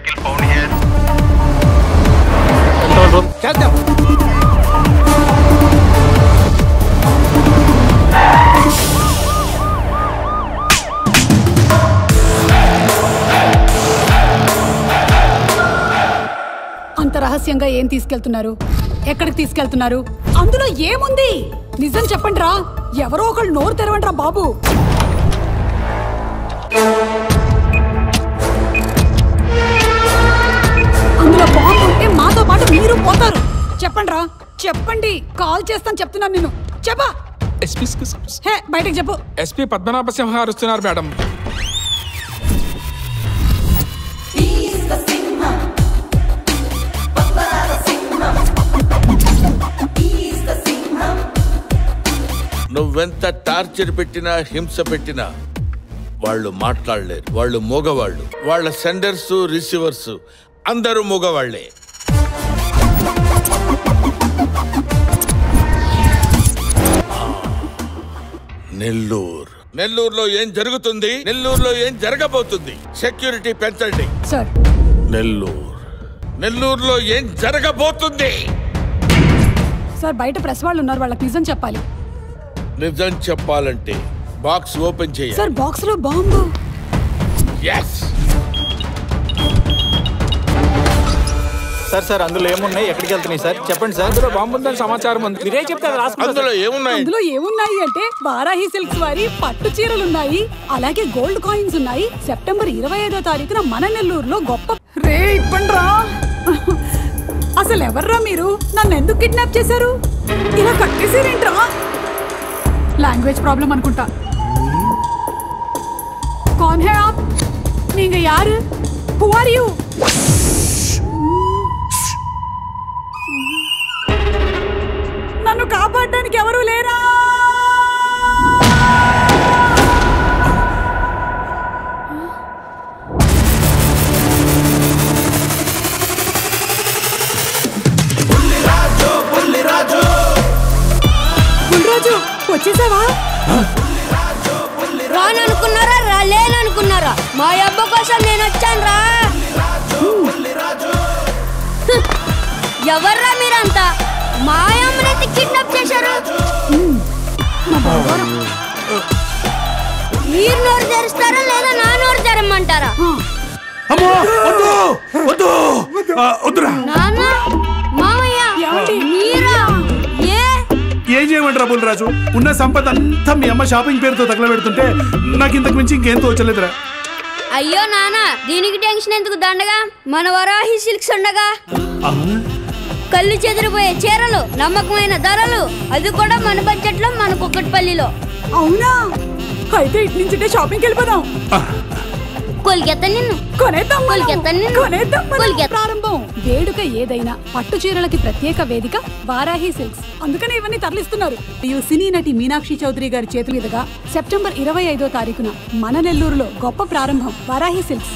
vehicle found here. Control room. Catch them. అంత రహస్యంగా ఏం తీసుకెళ్తున్నారు? ఎక్కడికి తీసుకెళ్తున్నారు? అందులో ఏముంది? నిజం చెప్పండి రా. ఎవరో ఒకళ్ళు నోరు తెరవండి రా బాబు. అందులో బాంబు ఉంటే మాతో పాటు మీరు పోతారు. చెప్పండి రా, చెప్పండి. కాల్ చేస్తాను చెప్తున్నాను నేను. చెప్పా. హే, బయటకు చెప్పు. ఎస్పీ పద్మనాభ సింహ గారు వస్తున్నారు మేడం. నువ్వెంత టార్చర్ పెట్టినా హింస పెట్టినా వాళ్ళు మాట్లాడలేరు. వాళ్ళు మూగవాళ్ళు. వాళ్ళ సెండర్స్ రిసీవర్స్ అందరూ మూగవాళ్లే. నెల్లూరులో ఏం జరుగుతుంది? నెల్లూరులో ఏం జరగబోతుంది? సెక్యూరిటీ పెంచండి సార్. నెల్లూరులో ఏం జరగబోతుంది? సార్, బయట ప్రెస్ వాళ్ళు ఉన్నారు, వాళ్ళకి నిజం చెప్పాలి. నిజం చెప్పాలంటే బాక్స్ ఓపెన్ చేయాలి. సార్, బాక్స్ లో బాంబు. yes సార్ అందులో ఏమున్నాయి? ఎక్కడికి వెళ్తున్నాయి సార్? చెప్పండి సార్. అందులో బాంబు ఉందని సమాచారం ఉంది. మీరే చెప్తారు. అందులో ఏమున్నాయి అంటే వారాహి సిల్క్స్ వారి పట్టు చీరలు ఉన్నాయి, అలాగే గోల్డ్ కాయిన్స్ ఉన్నాయి. సెప్టెంబర్ 25వ తారీఖున మన నెల్లూరులో గొప్ప రే ఇప్పండ్రా. అసలు ఎవర్రా మీరు? నన్ను ఎందుకు కిడ్నాప్ చేశారు? ఇలా కట్టేసారేంట్రా? లాంగ్వేజ్ ప్రాబ్లం అనుకుంటా. कौन है आप? நீங்க யாரு? Who are you? నన్ను కాపాడడానికి ఎవరు లేరా? బుల్లిరాజు వచ్చేసావా? రాననుకున్నారా? రాలేననుకున్నారా? మా అబ్బ కోసం నేను వచ్చాను రా. ఎవర్రా మీరంతా? మా అమ్మనైతే కిడ్నాప్ చేశారు. మీరు నోరు తెరుస్తారా లేదా నా నోరు తెరమ్మంటారా? నాన్న, మామయ్య, మీరా? ఏం చేయమంటారా బుల్లిరాజు? ఉన్న సంపద అంతా మీ అమ్మ షాపింగ్ పేరుతో తగలబెడుతుంటే నాకు ఇంతకు మించి ఇంకేం తోచలేదురా. అయ్యో నాన్న, దీనికి టెన్షన్ ఎందుకు? దండగా మన వరాహి సిల్క్స్ ఉండగా కళ్ళు చెదిరిపోయే చీరలు, నమ్మకమైన ధరలు, అది కూడా మన బడ్జెట్ లో, మన కుక్కట్పల్లిలో. అవునా? అయితే ఇటు నుంచి షాపింగ్కి వెళ్ళిపోదాం. ప్రారంభం. వేడుక ఏదైనా పట్టు చీరలకి ప్రత్యేక వేదిక వారాహి సిల్క్స్. అందుకనే ఇవన్నీ తరలిస్తున్నారు. సినీ నటి మీనాక్షి చౌదరి గారి చేతుల మీదుగా సెప్టెంబర్ 25వ తారీఖున మన నెల్లూరులో గొప్ప ప్రారంభం. వారాహి సిల్క్స్.